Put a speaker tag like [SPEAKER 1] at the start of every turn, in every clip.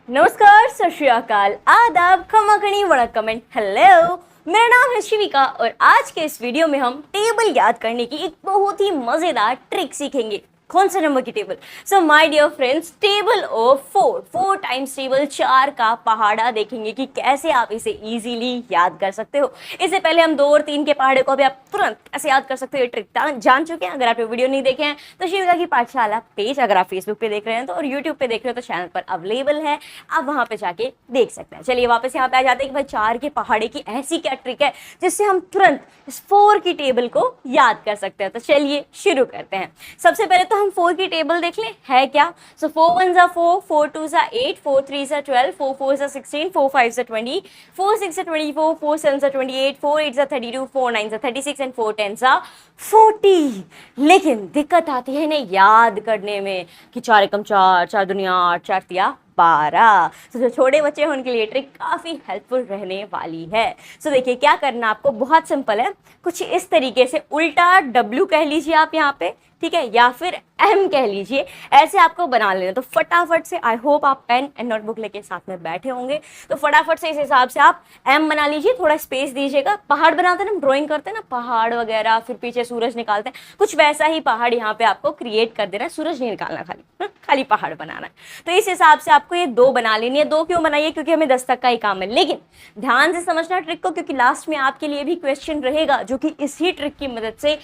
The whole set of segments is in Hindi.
[SPEAKER 1] नमस्कार, सत श्री अकाल, आदाब, खमाखणी, वणक्कम एंड हेलो। मेरा नाम है शिविका और आज के इस वीडियो में हम टेबल याद करने की एक बहुत ही मजेदार ट्रिक सीखेंगे। कौन सा नंबर की table? So my dear friends, table of 4 times table, 4 का पहाड़ा देखेंगे कि कैसे आप इसे इजीली याद कर सकते हो। इससे पहले हम 2 और 3 के पहाड़े को भी आप तुरंत ऐसे याद कर सकते हो। ये ट्रिक जान चुके हैं। अगर आप ये वीडियो नहीं देखे हैं तो शिविका की पाठशाला पेज, अगर आप फेसबुक पे देख रहे हैं तो, और यूट्यूब पे देख रहे हो तो चैनल पर अवेलेबल है, आप वहां पे जाके देख सकते हैं। चलिए वापस यहाँ पे आ जाते हैं कि भाई 4 के पहाड़े की ऐसी क्या ट्रिक है जिससे हम तुरंत इस 4 की टेबल को याद कर सकते हैं। तो चलिए शुरू करते हैं। सबसे पहले तो हम 4 की टेबल देख लें है क्या। सो 4 1 जा 4, 4 2 जा 8, 4 3 जा 12, 4 4 जा 16, 4 5 जा 20, 4 6 जा 24, 4 7 जा 28, 4 8 जा 32, 4 9 जा 36 एंड 4 10 जा 40। लेकिन दिक्कत आती है इन्हें याद करने में कि 4 एकम 4, 4 दुनिया 8, 4 तिया 12। तो जो छोटे बच्चे हैं उनके लिए ट्रिक काफ़ी हेल्पफुल रहने वाली है। सो देखिए क्या करना आपको, बहुत सिंपल है। कुछ इस तरीके से उल्टा W कह लीजिए आप यहाँ पे, ठीक है, या फिर M कह लीजिए, ऐसे आपको बना लेना। तो फटाफट से, आई होप आप पेन एंड नोटबुक लेके साथ में बैठे होंगे, तो फटाफट से इस हिसाब से आप M बना लीजिए। थोड़ा स्पेस दीजिएगा। पहाड़ बनाते हैं ना, ड्राइंग करते हैं ना पहाड़ वगैरह, फिर पीछे सूरज निकालते हैं, कुछ वैसा ही पहाड़ यहाँ पे आपको क्रिएट कर देना है। सूरज नहीं निकालना, खाली पहाड़ बनाना है। तो इस हिसाब से आपको ये 2 बना लेनी है। 2 क्यों बनाइए? क्योंकि हमें 10 तक का ही काम है। लेकिन ध्यान से समझना ट्रिक को, क्योंकि लास्ट में आपके लिए भी क्वेश्चन रहेगा जो कि इसी ट्रिक की मदद से,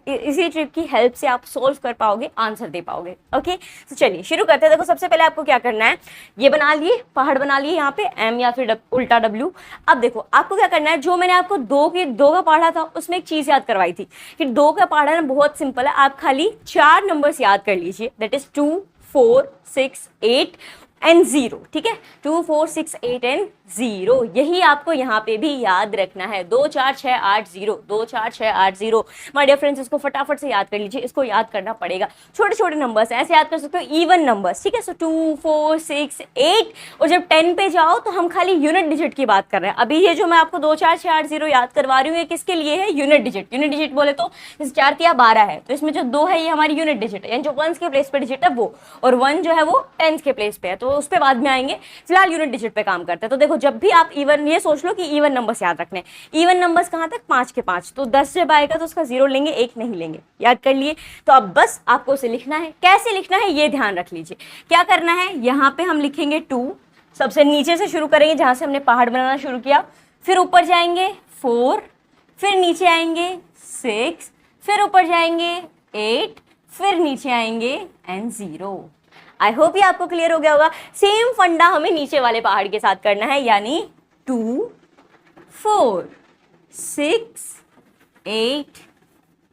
[SPEAKER 1] इसी ट्रिक की हेल्प से आप सोल्व कर पाओगे, आंसर दे पाओगे। ओके, तो चलिए शुरू करते हैं। देखो सबसे पहले आपको क्या करना है, ये बना लिए, पहाड़ बना लिए यहाँ पे M या फिर उल्टा W। अब देखो आपको क्या करना है, जो मैंने आपको 2 का पढ़ा था उसमें एक चीज याद करवाई थी कि 2 का पढ़ा ना बहुत सिंपल है। आप खाली 4 नंबर्स याद कर लीजिए, दैट इज 2 4 6 8 एंड 0, ठीक है। 2 4 6 8 एंड 0, यही आपको यहाँ पे भी याद रखना है। 2 4 6 8 0, 2 4 6 8 0। माय डियर फ्रेंड्स, इसको फटाफट से याद कर लीजिए। इसको याद करना पड़ेगा। छोटे छोटे नंबर्स ऐसे याद कर सकते हो, इवन नंबर्स, ठीक है। सो 2 4 6 8, और जब 10 पे जाओ तो हम खाली यूनिट डिजिट की बात कर रहे हैं। अभी ये जो मैं आपको 2 4 6 8 0 याद करवा रही हूँ, ये किसके लिए है? Unit digit. यूनिट डिजिट बोले तो जैसे 4 तिया 12 है, तो इसमें जो 2 है ये हमारी यूनिट डिजिट है, यानी जो 1s के प्लेस पे डिजिट है वो, और 1 जो है वो 10s के प्लेस पे है, तो उस पर बाद में आएंगे। फिलहाल यूनिट डिजिट पे काम करते हैं। तो देखो जब भी आप इवन, ये सोच लो कि इवन नंबर्स याद रखने। इवन नंबर्स कहाँ तक? 5 के 5। तो 10 जब आएगा तो उसका 0 लेंगे, 1 नहीं लेंगे। याद कर लिए? तो अब बस आपको उसे लिखना है। कैसे लिखना है ये ध्यान रख लीजिए। क्या करना है, यहाँ पे हम लिखेंगे 2, सबसे नीचे से शुरू करेंगे जहां से हमने पहाड़ बनाना शुरू किया, फिर ऊपर जाएंगे 4, फिर नीचे आएंगे 6, फिर ऊपर जाएंगे 8, फिर नीचे आएंगे एंड 0। आई होप ये आपको क्लियर हो गया होगा। सेम फंडा हमें नीचे वाले पहाड़ के साथ करना है, यानी 2 4 6 8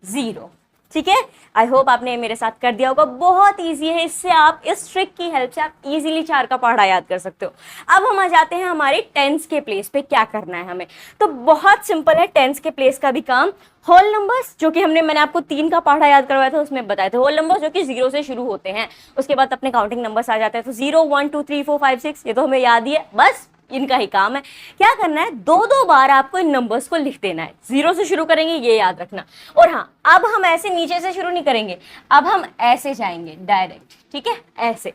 [SPEAKER 1] 0, ठीक है। आई होप आपने मेरे साथ कर दिया होगा। बहुत इजी है, इससे आप, इस ट्रिक की हेल्प से आप इजीली 4 का पहाड़ा याद कर सकते हो। अब हम आ जाते हैं हमारे टेंस के प्लेस पे। क्या करना है हमें? तो बहुत सिंपल है टेंस के प्लेस का भी काम। होल नंबर्स, जो कि मैंने आपको 3 का पहाड़ा याद करवाया था, उसमें बताए थे होल नंबर्स जो कि 0 से शुरू होते हैं, उसके बाद अपने काउंटिंग नंबर्स आ जाते हैं। तो 0 1 2 3 4 5 6, ये तो हमें याद ही है, बस इनका ही काम है। क्या करना है, 2 बार आपको इन नंबर्स को लिख देना है। 0 से शुरू करेंगे, ये याद रखना। और हाँ, अब हम ऐसे नीचे से शुरू नहीं करेंगे, अब हम ऐसे जाएंगे डायरेक्ट, ठीक है, ऐसे।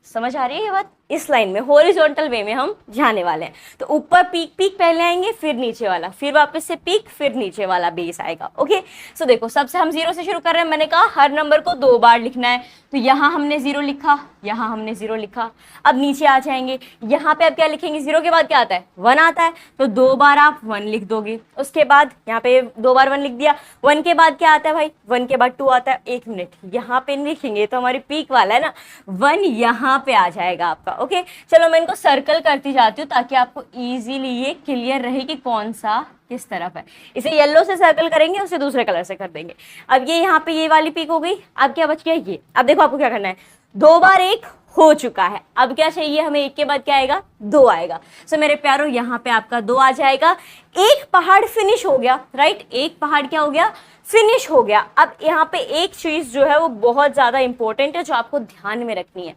[SPEAKER 1] समझ आ रही है ये बात? इस लाइन में हॉरिजॉन्टल वे में हम जाने वाले हैं। तो ऊपर पीक पीक पहले आएंगे, फिर नीचे वाला, फिर वापस से पीक, फिर नीचे वाला बेस आएगा। ओके, सो देखो सबसे हम 0 से शुरू कर रहे हैं। मैंने कहा हर नंबर को 2 बार लिखना है, तो यहाँ हमने 0 लिखा, यहाँ हमने 0 लिखा। अब नीचे आ जाएंगे, यहाँ पे अब क्या लिखेंगे? 0 के बाद क्या आता है? 1 आता है, तो 2 बार आप 1 लिख दोगे। उसके बाद यहाँ पे 2 बार 1 लिख दिया। 1 के बाद क्या आता है भाई? 1 के बाद 2 आता है। 1 मिनट, यहाँ पे लिखेंगे तो हमारी पीक वाला है ना, 1 यहाँ पे आ जाएगा आपका। ओके, चलो मैं इनको सर्कल करती जाती हूँ ताकि आपको इजीली ये क्लियर रहे कि कौन सा किस तरफ है। इसे येलो से सर्कल करेंगे, उसे दूसरे कलर से कर देंगे। अब ये यहाँ पे ये वाली पीक हो गई। अब क्या बच गया? ये। अब देखो आपको क्या करना है, 2 बार 1 हो चुका है, अब क्या चाहिए हमें? 1 के बाद क्या आएगा? 2 आएगा। सो मेरे प्यारो यहाँ पे आपका 2 आ जाएगा। एक पहाड़ फिनिश हो गया, राइट? एक पहाड़ क्या हो गया? फिनिश हो गया। अब यहाँ पे एक चीज जो है वो बहुत ज्यादा इंपॉर्टेंट है, जो आपको ध्यान में रखनी है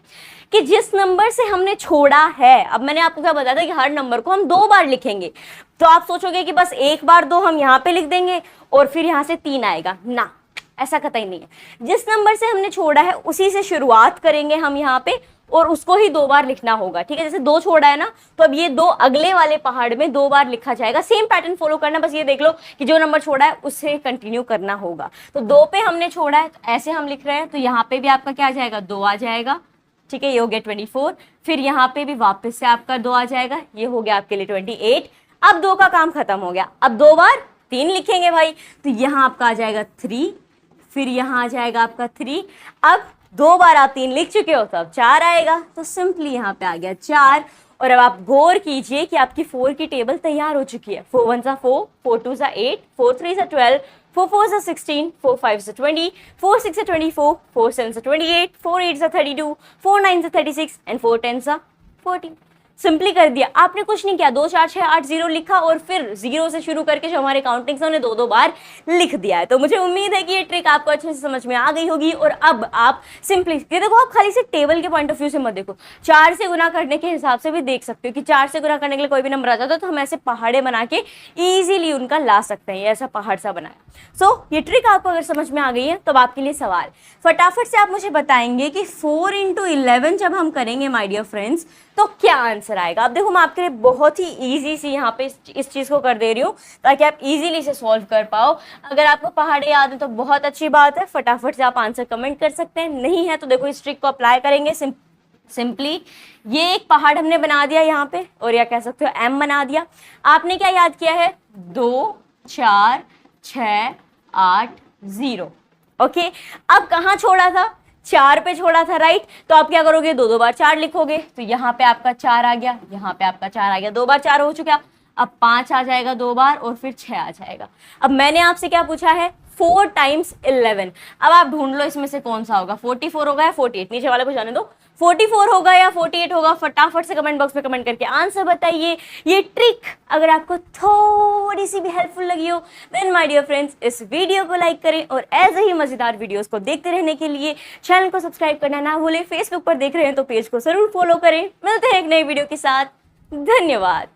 [SPEAKER 1] कि जिस नंबर से हमने छोड़ा है, अब मैंने आपको क्या बताया था कि हर नंबर को हम 2 बार लिखेंगे। तो आप सोचोगे कि बस 1 बार 2 हम यहाँ पे लिख देंगे और फिर यहाँ से 3 आएगा, ना, ऐसा कतई नहीं है। जिस नंबर से हमने छोड़ा है उसी से शुरुआत करेंगे हम यहाँ पे, और उसको ही 2 बार लिखना होगा, ठीक है। जैसे 2 छोड़ा है ना, तो अब ये 2 अगले वाले पहाड़ में 2 बार लिखा जाएगा। सेम पैटर्न फॉलो करना, बस ये देख लो कि जो नंबर छोड़ा है उससे कंटिन्यू करना होगा। तो 2 पे हमने छोड़ा है तो ऐसे हम लिख रहे हैं, तो यहाँ पे भी आपका क्या आ जाएगा, 2 आ जाएगा, ठीक है, ये हो गया 24। फिर यहाँ पे भी वापस से आपका 2 आ जाएगा, ये हो गया आपके लिए 28। अब 2 का काम खत्म हो गया, अब 2 बार 3 लिखेंगे भाई, तो यहाँ आपका आ जाएगा 3, फिर यहाँ आ जाएगा आपका 3। अब 2 बार आप 3 लिख चुके हो तो अब 4 आएगा, तो सिंपली यहाँ पे आ गया 4। और अब आप गौर कीजिए कि आपकी 4 की टेबल तैयार हो चुकी है। 4 1 4, 4 2 8, 4 3 12, 4 4 16, 4 5 20, 4 6 24, 4 7 28, 4 8 32, 4 9 36 एंड 4 10 14। सिंपली कर दिया, आपने कुछ नहीं किया, 2 4 6 8 0 लिखा और फिर 0 से शुरू करके जो हमारे काउंटिंग से उन्हें 2 बार लिख दिया है। तो मुझे उम्मीद है कि ये ट्रिक आपको अच्छे से समझ में आ गई होगी। और अब आप सिंपली ये देखो, आप खाली से टेबल के पॉइंट ऑफ व्यू से मत देखो, 4 से गुना करने के हिसाब से भी देख सकते हो कि 4 से गुना करने के लिए कोई भी नंबर आ जाता है तो हम ऐसे पहाड़े बना के ईजिली उनका ला सकते हैं। ये ऐसा पहाड़ सा बनाया। सो ये ट्रिक आपको अगर समझ में आ गई है तो आपके लिए सवाल फटाफट से आप मुझे बताएंगे कि 4 × 11 जब हम करेंगे माय डियर फ्रेंड्स तो क्या आंसर आएगा। अब देखो, मैं आपके लिए बहुत ही इजी सी यहाँ पे इस चीज को कर दे रही हूँ ताकि आप इजीली इसे सॉल्व कर पाओ। अगर आपको पहाड़े याद है तो बहुत अच्छी बात है, फटाफट से आप आंसर कमेंट कर सकते हैं। नहीं है तो देखो इस ट्रिक को अप्लाई करेंगे। सिंपली ये एक पहाड़ हमने बना दिया यहाँ पे, और या कह सकते हो एम बना दिया। आपने क्या याद किया है, 2 4 6 8 0। ओके, अब कहाँ छोड़ा था, 4 पे छोड़ा था, राइट। तो आप क्या करोगे, 2 बार 4 लिखोगे, तो यहाँ पे आपका 4 आ गया, यहाँ पे आपका 4 आ गया, 2 बार 4 हो चुका। अब 5 आ जाएगा 2 बार और फिर 6 आ जाएगा। अब मैंने आपसे क्या पूछा है, 4 × 11। अब आप ढूंढ लो इसमें से कौन सा होगा, 44 होगा या 48। नीचे वाले को जाने दो, 44 होगा या 48 होगा। फटाफट से कमेंट बॉक्स में कमेंट करके आंसर बताइए। ये ट्रिक अगर आपको थोड़ी सी भी हेल्पफुल लगी हो देन माय डियर फ्रेंड्स इस वीडियो को लाइक करें, और ऐसे ही मजेदार वीडियोस को देखते रहने के लिए चैनल को सब्सक्राइब करना ना भूलें। फेसबुक पर देख रहे हैं तो पेज को जरूर फॉलो करें। मिलते हैं एक नई वीडियो के साथ, धन्यवाद।